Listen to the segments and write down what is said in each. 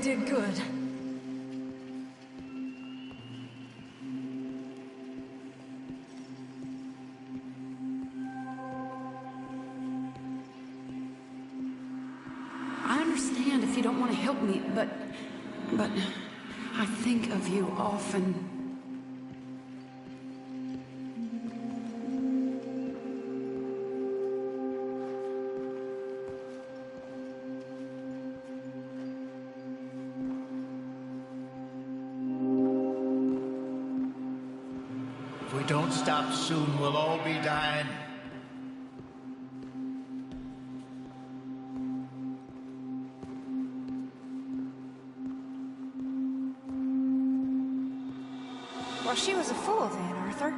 did good. I understand if you don't want to help me, but I think of you often. If we don't stop soon, we'll all be dying. Well, she was a fool then, Arthur.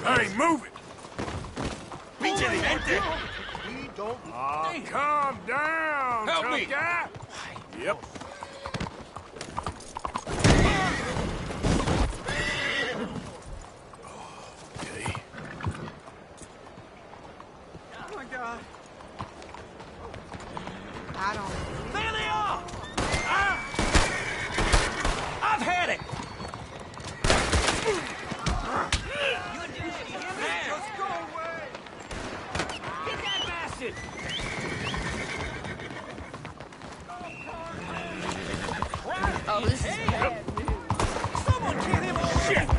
Hey, move it! Vigilante! We don't... calm down, Help tough me. guy! Yep. Okay. Oh my God. I don't... There they are! I've had it! Just go away! Get that bastard! Oh, this is bad. Someone kill him already! Shit!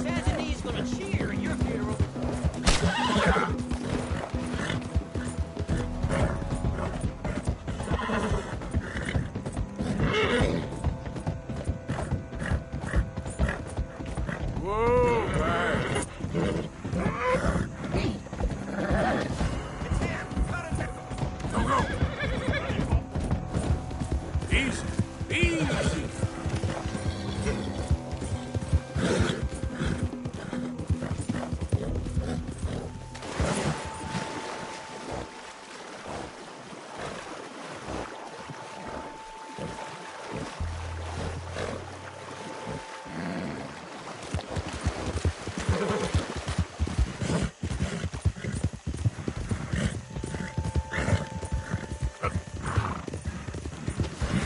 Sazini's gonna cheer at your funeral. Whoa, man. Go, go! Easy, easy!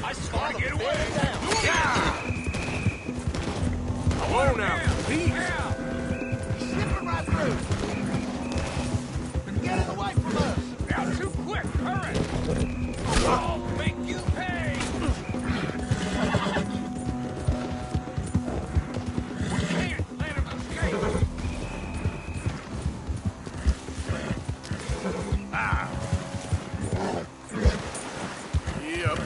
I saw Get them. away! Yeah! Whoa now, peace! Slip right through. Get it away from us. Now too quick, hurry! I'll make you pay. We can't let him escape. Yep.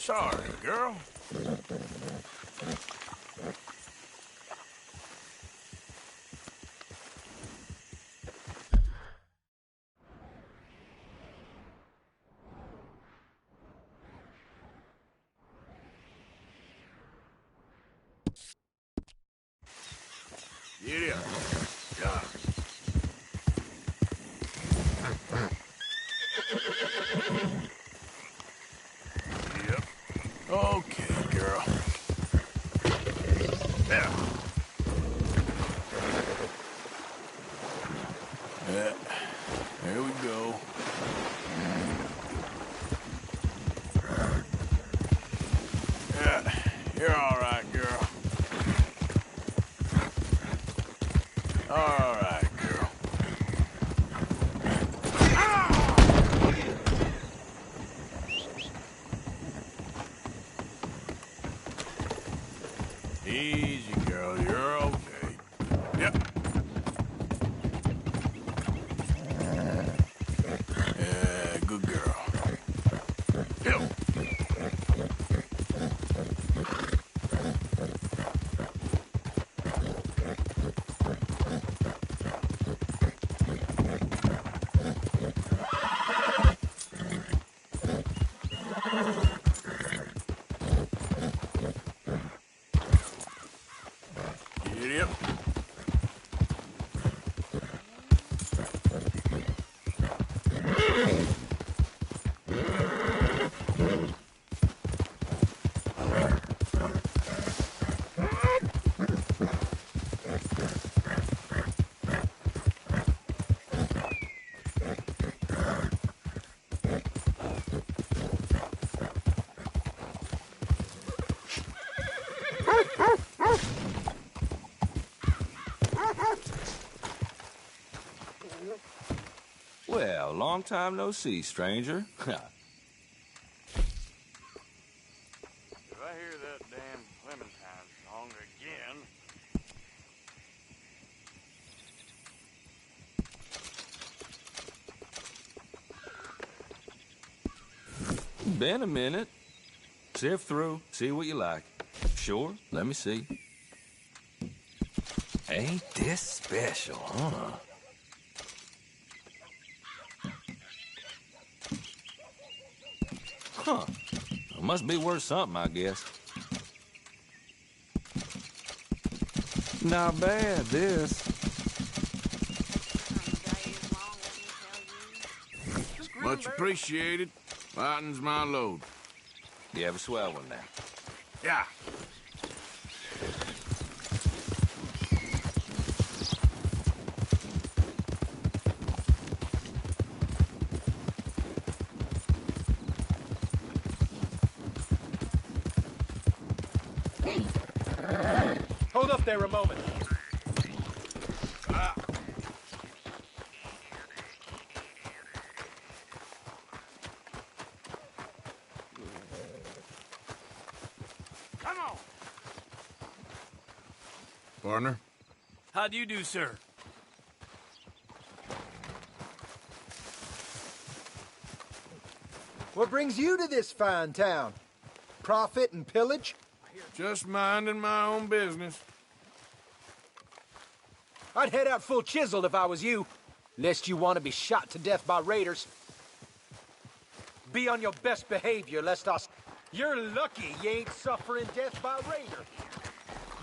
Sorry, girl. Giddy up. Yeah. Yep. Okay, girl. There. Yeah. There we go. Yeah. You're all right, girl. All right, girl. Easy, girl. You're okay. Yep. Yeah, good girl. Yep. Giddy up. Well, long time no see, stranger. If I hear that damn Clementine song again... Been a minute. Sift through, see what you like. Sure, let me see. Ain't this special, huh? Huh. It must be worth something, I guess. Not bad, this. Much appreciated. Lightens my load. You have a swell one now. Yeah. Hold up there a moment. Come on! Partner? How do you do, sir? What brings you to this fine town? Profit and pillage? Just minding my own business. I'd head out full chiseled if I was you, lest you want to be shot to death by raiders. Be on your best behavior, lest us... You're lucky you ain't suffering death by raider.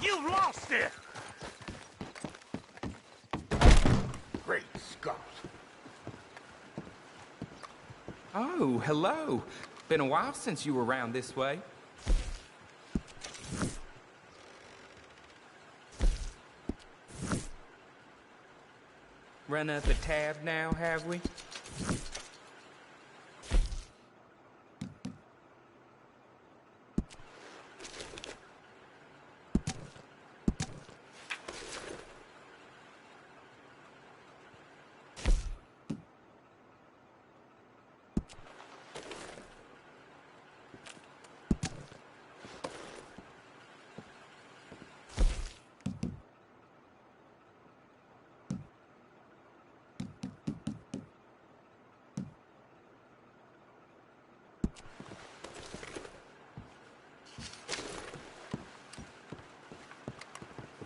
You lost it! Great Scott. Oh, hello. Been a while since you were around this way. Run up a tab now, have we?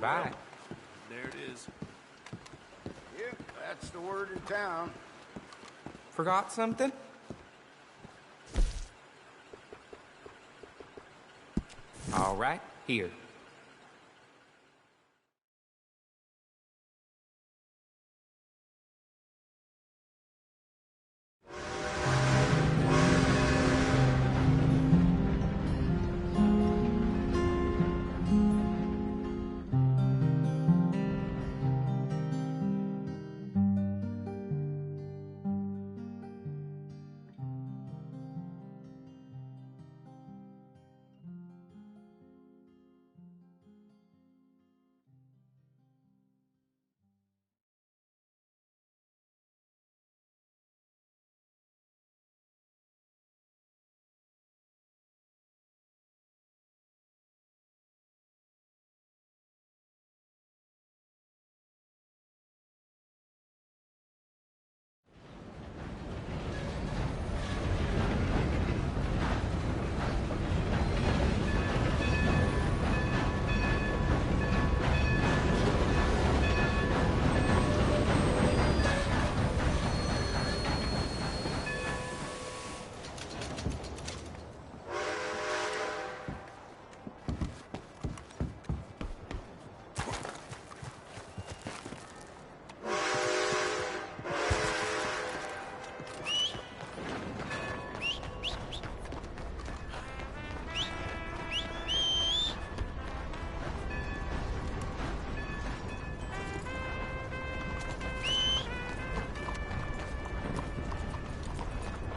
Bye. There it is. Yep, that's the word in town. Forgot something? All right, here.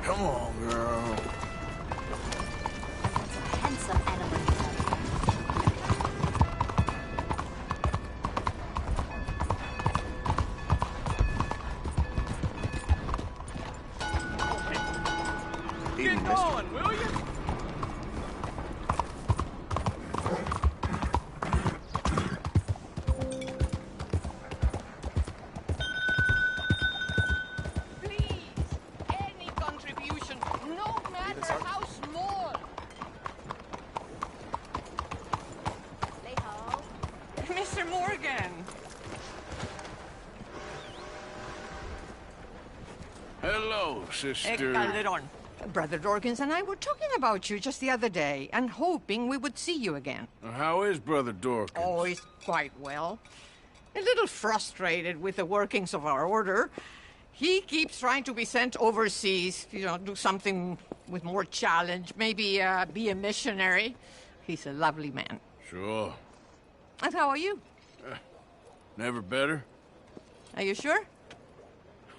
Come on, girl. Handsome animal. Get going, will you? Please, any contribution, no matter how small. Mr. Morgan. Hello, sister. Calderon. Brother Dorkins and I were talking about you just the other day and hoping we would see you again. How is Brother Dorkins? Oh, he's quite well. A little frustrated with the workings of our order. He keeps trying to be sent overseas, do something with more challenge, maybe be a missionary. He's a lovely man. Sure. And how are you? Never better? Are you sure?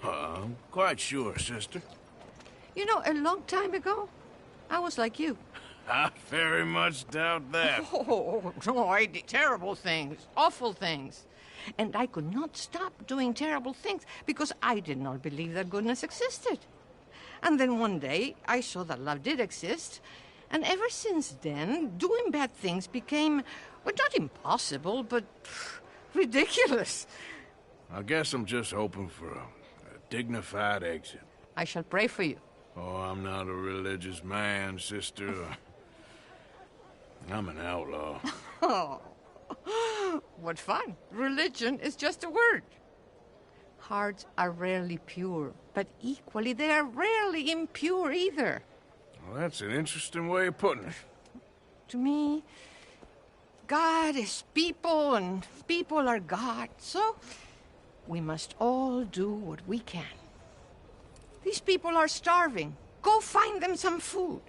I'm quite sure, sister. A long time ago, I was like you. I very much doubt that. Oh, no, I did terrible things, awful things. And I could not stop doing terrible things because I did not believe that goodness existed. And then one day, I saw that love did exist. And ever since then, doing bad things became, well, not impossible, but ridiculous. I guess I'm just hoping for a dignified exit. I shall pray for you. Oh, I'm not a religious man, sister. I'm an outlaw. Oh, what fun. Religion is just a word. Hearts are rarely pure, but equally they are rarely impure either. Well, that's an interesting way of putting it. To me, God is people and people are God, so we must all do what we can. These people are starving. Go find them some food.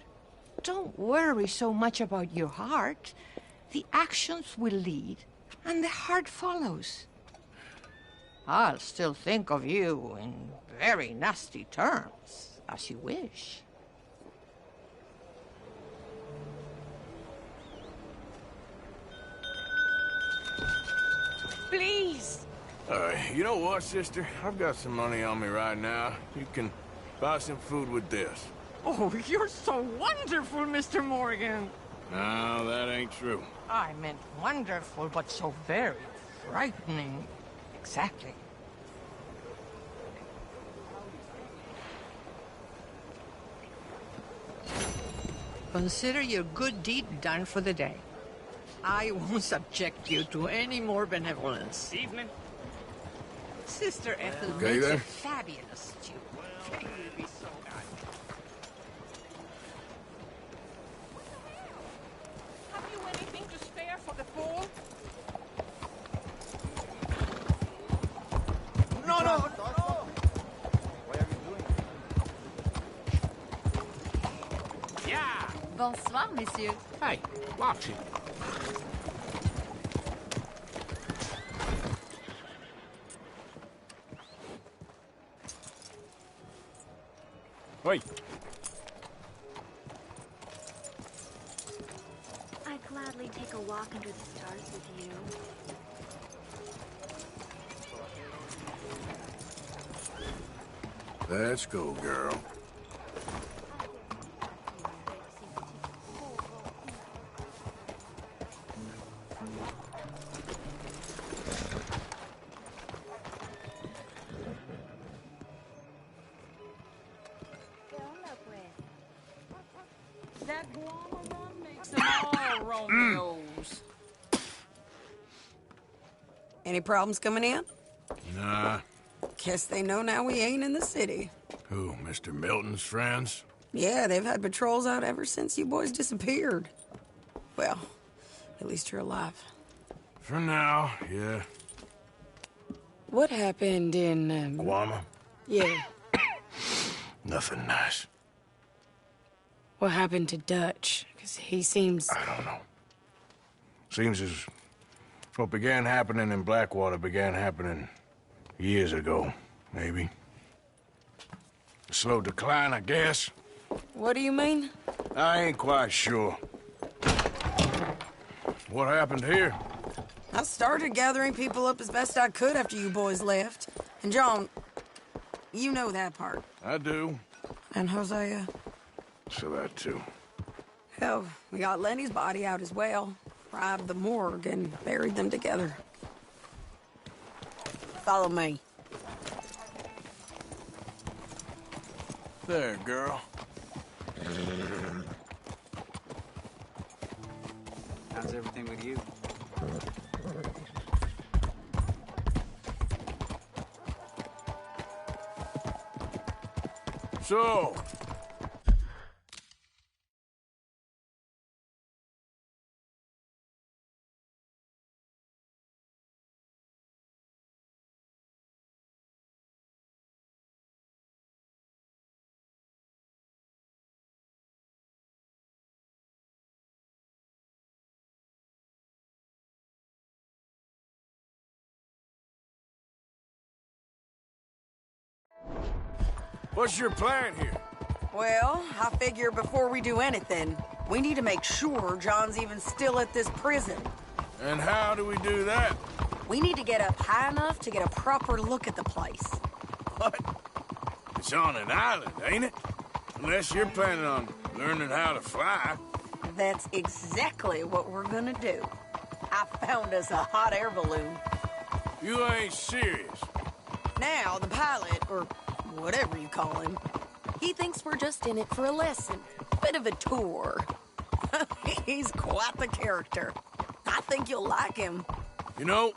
Don't worry so much about your heart. The actions will lead, and the heart follows. I'll still think of you in very nasty terms, as you wish. Please. You know what, sister? I've got some money on me right now. You can buy some food with this. Oh, you're so wonderful, Mr. Morgan. No, that ain't true. I meant wonderful, but so very frightening. Exactly. Consider your good deed done for the day. I won't subject you to any more benevolence. Evening. Sister Ethel Okay, makes there. a fabulous stew. Can you be so kind? Have you anything to spare for the poor? No, no! Yeah. Bonsoir, monsieur. Hey, watch it. Wait. I'd gladly take a walk under the stars with you. Let's go, girl. That guava rum makes them all Romeos. Any problems coming in? Nah. Guess they know now we ain't in the city. Who, Mr. Milton's friends? Yeah, they've had patrols out ever since you boys disappeared. Well, at least you're alive. For now, yeah. What happened in, Guama? Yeah, Nothing nice. what happened to Dutch? Because he seems... I don't know. Seems as what began happening in Blackwater began happening years ago, maybe. A slow decline, I guess. What do you mean? I ain't quite sure. What happened here? I started gathering people up as best I could after you boys left. And John, you know that part. I do. And Hosea? So that too. Hell, we got Lenny's body out as well. Robbed the morgue and buried them together. Follow me. There, girl. How's everything with you? So, what's your plan here? Well, I figure before we do anything, we need to make sure John's even still at this prison. And how do we do that? We need to get up high enough to get a proper look at the place. What? It's on an island, ain't it? Unless you're planning on learning how to fly. That's exactly what we're gonna do. I found us a hot air balloon. You ain't serious. Now, the pilot, or whatever you call him, he thinks we're just in it for a lesson. Bit of a tour. He's quite the character. I think you'll like him. You know,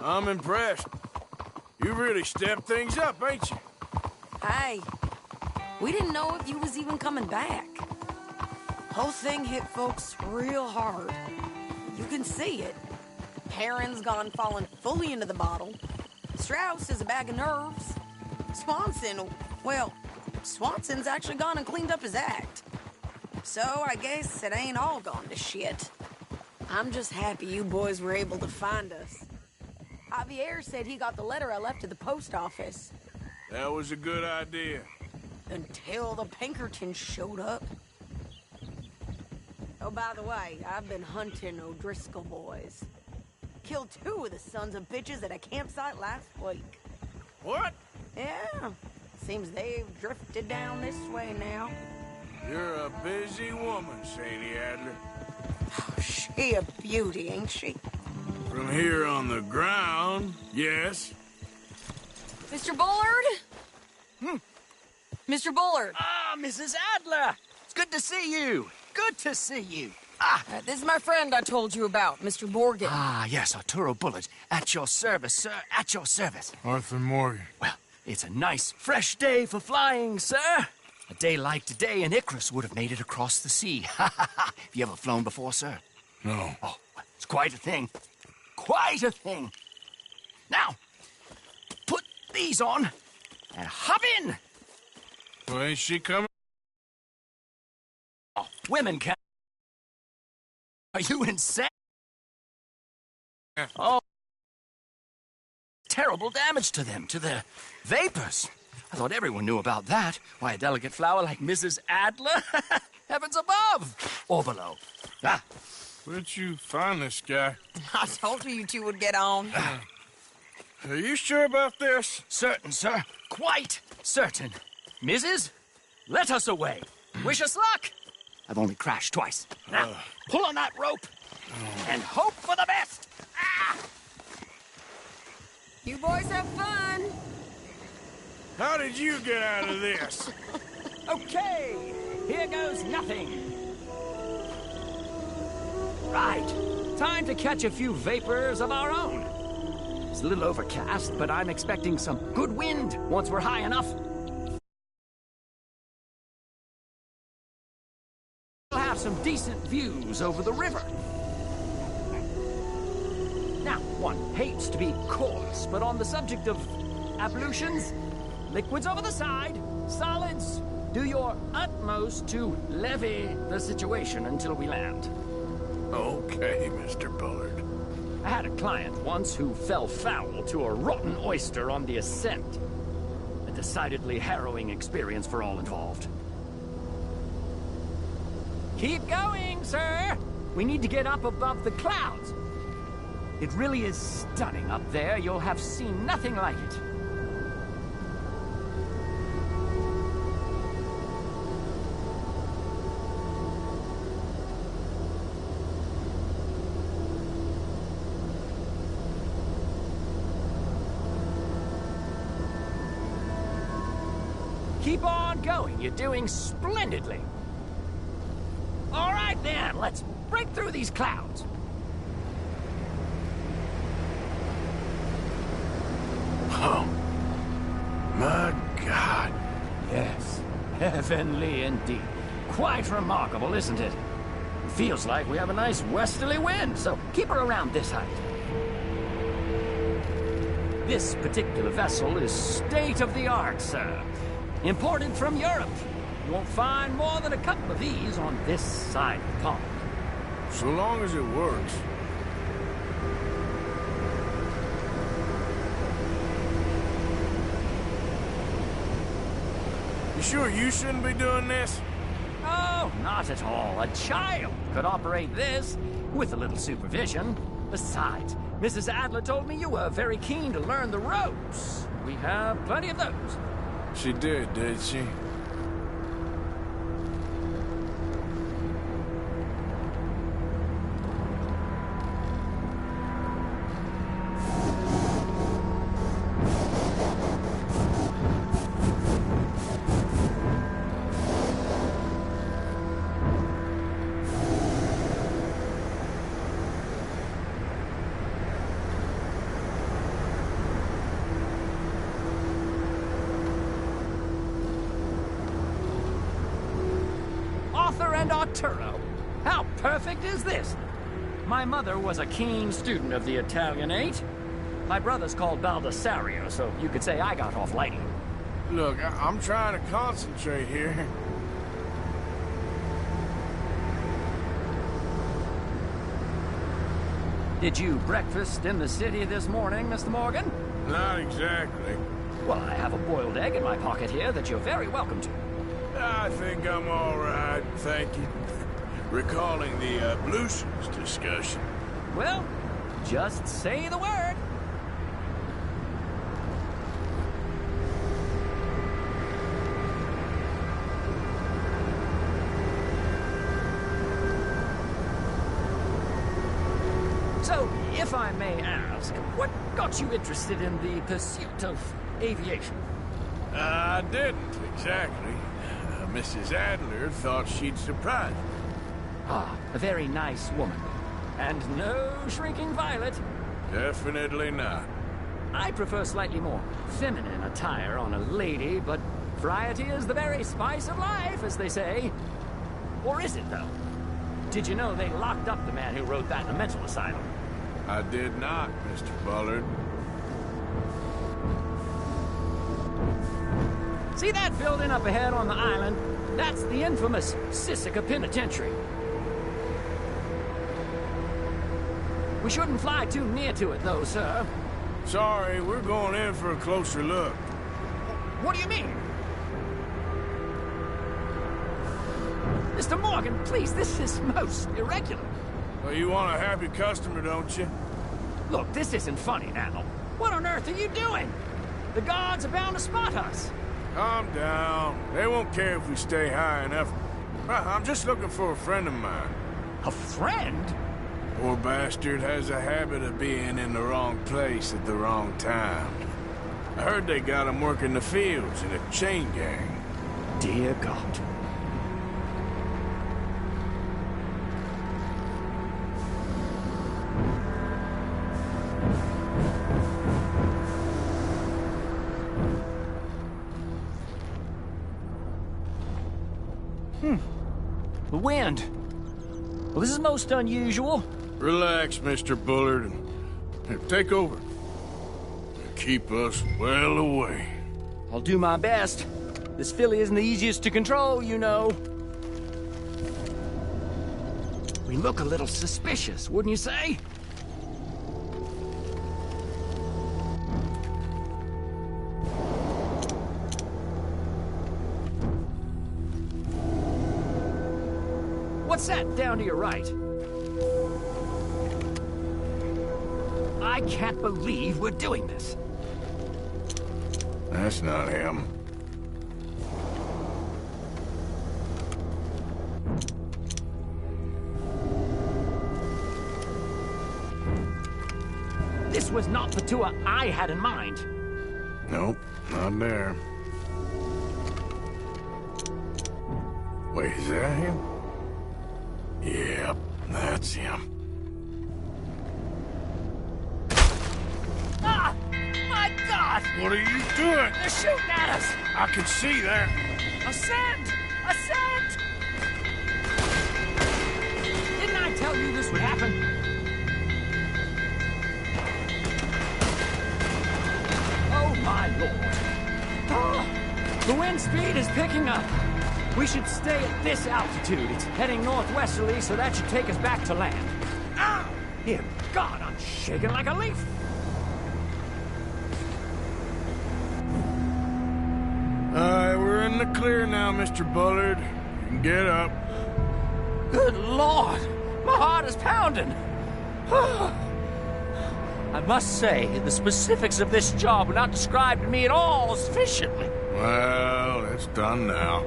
I'm impressed. You really stepped things up, ain't you? Hey, we didn't know if you was even coming back. Whole thing hit folks real hard. You can see it. Perrin's gone falling fully into the bottle. Strauss is a bag of nerves. Swanson's actually gone and cleaned up his act. So I guess it ain't all gone to shit. I'm just happy you boys were able to find us. Javier said he got the letter I left at the post office. That was a good idea. Until the Pinkertons showed up. Oh, by the way, I've been hunting O'Driscoll boys. Killed 2 of the sons of bitches at a campsite last week. What? Yeah, seems they've drifted down this way now. You're a busy woman, Sadie Adler. She a beauty, ain't she? From here on the ground, yes. Mr. Bullard? Mr. Bullard! Ah, Mrs. Adler! It's good to see you. Good to see you. This is my friend I told you about, Mr. Morgan. Ah, yes, Arturo Bullitt. At your service, sir. At your service. Arthur Morgan. Well, it's a nice, fresh day for flying, sir. A day like today, an Icarus would have made it across the sea. Have you ever flown before, sir? No. Oh, it's quite a thing. Quite a thing. Now, put these on and hop in. Well, ain't she coming? Oh, women can. Are you insane? Oh, terrible damage to them, to their vapors. I thought everyone knew about that. Why, a delicate flower like Mrs. Adler? Heavens above or below. Ah. Where'd you find this guy? I told you two would get on. Are you sure about this? Certain, sir. Quite certain. Mrs., let us away. Wish us luck. I've only crashed twice. Now, pull on that rope and hope for the best. Ah! You boys have fun. How did you get out of this? Okay, here goes nothing. Right, time to catch a few vapors of our own. It's a little overcast, but I'm expecting some good wind once we're high enough. We'll have some decent views over the river. Now, one hates to be coarse, but on the subject of ablutions, liquids over the side, solids, do your utmost to levy the situation until we land. Okay, Mr. Bullard. I had a client once who fell foul to a rotten oyster on the ascent. A decidedly harrowing experience for all involved. Keep going, sir! We need to get up above the clouds. It really is stunning up there. You'll have seen nothing like it. Keep on going. You're doing splendidly. All right, then. Let's break through these clouds. Oh, my God. Yes, heavenly indeed. Quite remarkable, isn't it? Feels like we have a nice westerly wind, so keep her around this height. This particular vessel is state-of-the-art, sir. Imported from Europe. You won't find more than a couple of these on this side of the pond. So long as it works. You sure you shouldn't be doing this? Oh, not at all. A child could operate this with a little supervision. Besides, Mrs. Adler told me you were very keen to learn the ropes. We have plenty of those. She did she? And Arturo. How perfect is this? My mother was a keen student of the Italianate. My brother's called Baldessario, so you could say I got off lightly. Look, I'm trying to concentrate here. Did you breakfast in the city this morning, Mr. Morgan? Not exactly. Well, I have a boiled egg in my pocket here that you're very welcome to. I think I'm all right, thank you. Recalling the ablutions discussion. Well, just say the word. So, if I may ask, what got you interested in the pursuit of aviation? I didn't, exactly. Mrs. Adler thought she'd surprise me. Ah, a very nice woman. And no shrinking violet. Definitely not. I prefer slightly more feminine attire on a lady, but variety is the very spice of life, as they say. Or is it, though? Did you know they locked up the man who wrote that in a mental asylum? I did not, Mr. Bullard. See that building up ahead on the island? That's the infamous Sisika Penitentiary. We shouldn't fly too near to it, though, sir. Sorry, we're going in for a closer look. What do you mean? Mr. Morgan, please, this is most irregular. Well, you want a happy customer, don't you? Look, this isn't funny now. What on earth are you doing? The guards are bound to spot us. Calm down. They won't care if we stay high enough. I'm just looking for a friend of mine. A friend? Poor bastard has a habit of being in the wrong place at the wrong time. I heard they got him working the fields in a chain gang. Dear God. The wind. Well, this is most unusual. Relax, Mr. Bullard. Here, take over. Keep us well away. I'll do my best. This filly isn't the easiest to control, you know. We look a little suspicious, wouldn't you say? What's that down to your right? I can't believe we're doing this. That's not him. This was not the tour I had in mind. Nope, not there. Wait, is that him? Yep, that's him. Ah! My God! What are you doing? They're shooting at us! I can see that. Ascend! Ascend! Didn't I tell you this would happen? Oh, my Lord. Ah, the wind speed is picking up. We should stay at this altitude. It's heading northwesterly, so that should take us back to land. Ah! Dear God, I'm shaking like a leaf. We're in the clear now, Mr. Bullard. You can get up. Good Lord! My heart is pounding. I must say, the specifics of this job were not described to me at all sufficiently. Well, it's done now.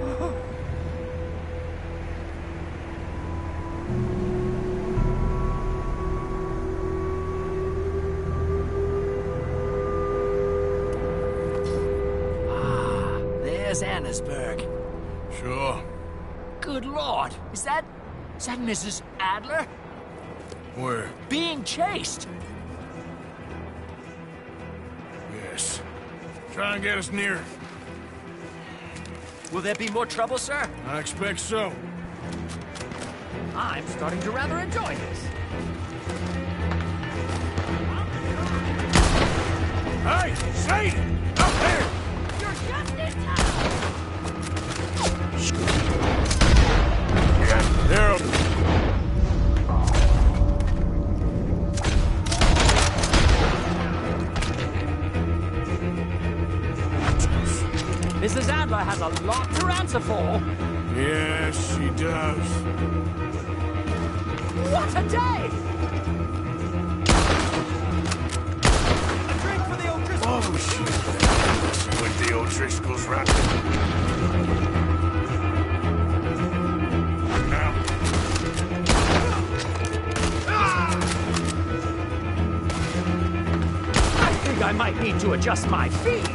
Annesburg. Sure. Good Lord. Is that Mrs. Adler? Where? Being chased. Yes. Try and get us near. Will there be more trouble, sir? I expect so. I'm starting to rather enjoy this. Hey, Sadie! Up there! You're just in time! Yeah, they're... Mrs. Adler has a lot to answer for. Yes, she does. What a day! A drink for the O'Driscolls. Oh, shit. With the O'Driscolls right now. I think I might need to adjust my feet.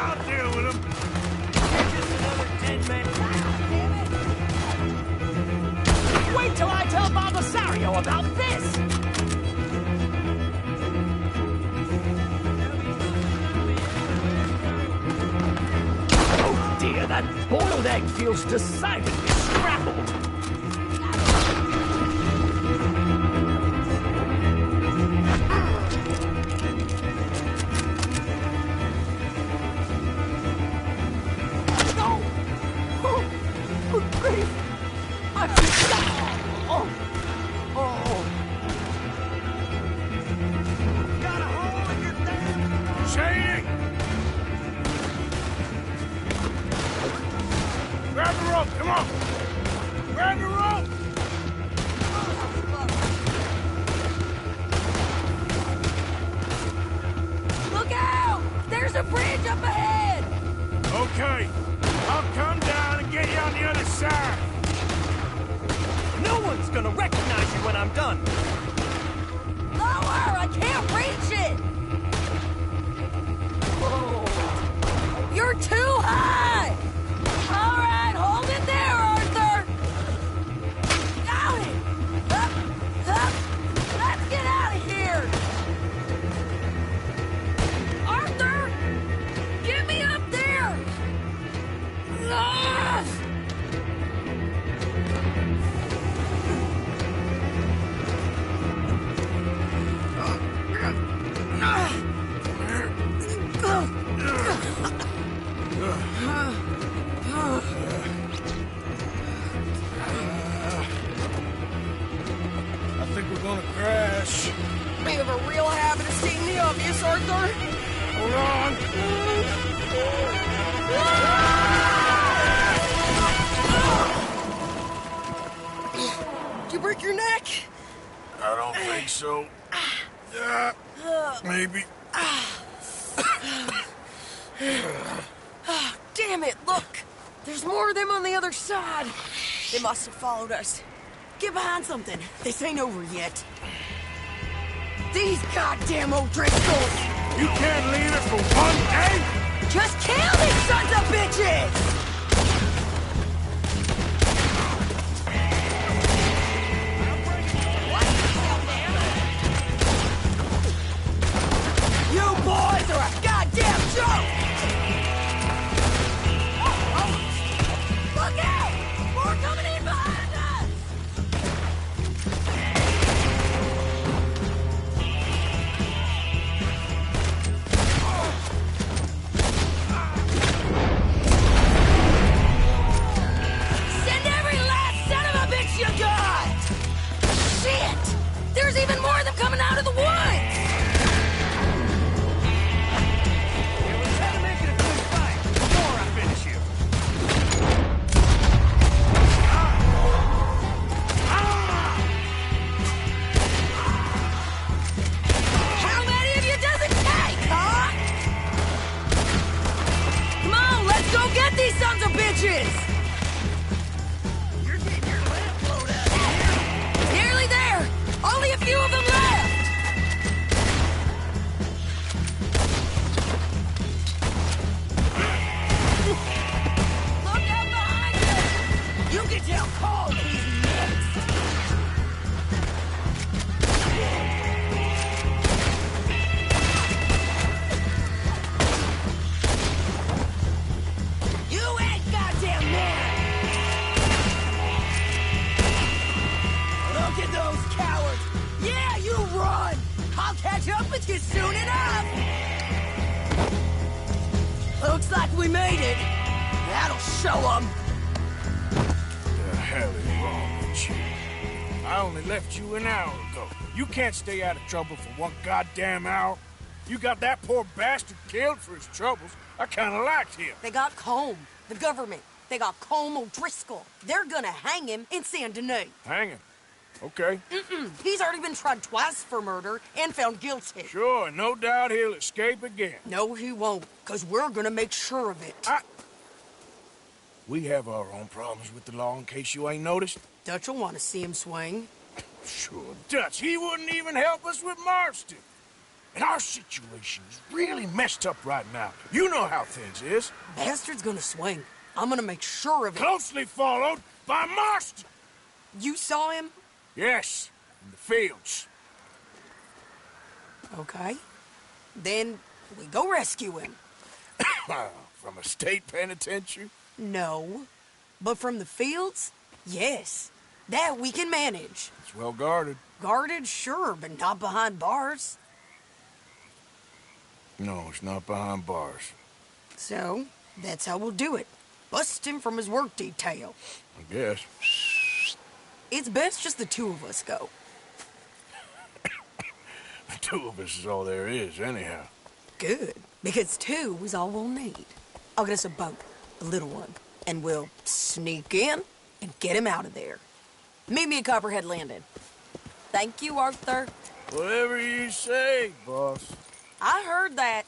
I'll deal with him. Just another dead man. Wait till I tell Baldessario about this! Oh dear, that boiled egg feels decidedly scrambled. Shady! Grab the rope, come on! Grab the rope! Look out! There's a bridge up ahead! Okay, I'll come down and get you on the other side. No one's gonna recognize you when I'm done. Lower! I can't reach it! Oh, you're too high! All right, hold it there, Arthur! Got it! Up, up! Let's get out of here! Arthur! Get me up there! Ah! I think we're gonna crash. We have a real habit of seeing the obvious, Arthur. Hold on. Did you break your neck? I don't think so. Maybe. Damn it, look! There's more of them on the other side. They must have followed us. Get behind something. This ain't over yet. These goddamn O'Driscolls! You can't leave it for one day? Just kill these sons of bitches! You boys are a goddamn joke! Look out! More coming in behind us! Send every last son of a bitch you got! Shit! There's even more of them coming out of the woods! Better make it a good fight before I finish you. How many of you does it take, huh? Come on, let's go get these sons of bitches! You're getting your lamp blown out here. Nearly there! Only a few of them left! Look out behind you! You can tell cold he's mixed! You ain't goddamn man! Look at those cowards! Yeah, you run! I'll catch up with you soon enough! Looks like we made it. That'll show them. The hell is wrong with you? I only left you an hour ago. You can't stay out of trouble for one goddamn hour. You got that poor bastard killed for his troubles. I kinda liked him. They got Combe, the government. They got Combe O'Driscoll. They're gonna hang him in Saint Denis. Hang him. Okay. He's already been tried twice for murder and found guilty. Sure, no doubt he'll escape again. No, he won't, because we're gonna make sure of it. We have our own problems with the law, in case you ain't noticed. Dutch will want to see him swing. Sure, Dutch. He wouldn't even help us with Marston. And our situation is really messed up right now. You know how things is. Bastard's gonna swing. I'm gonna make sure of it. Closely followed by Marston. You saw him? Yes, in the fields. Okay. Then we go rescue him. From a state penitentiary? No. But from the fields? Yes. That we can manage. It's well guarded. Guarded, sure, but not behind bars. No, it's not behind bars. So, that's how we'll do it. Bust him from his work detail. I guess. It's best just the two of us go. The two of us is all there is, anyhow. Good, because two is all we'll need. I'll get us a boat, a little one, and we'll sneak in and get him out of there. Meet me at Copperhead Landing. Thank you, Arthur. Whatever you say, boss. I heard that.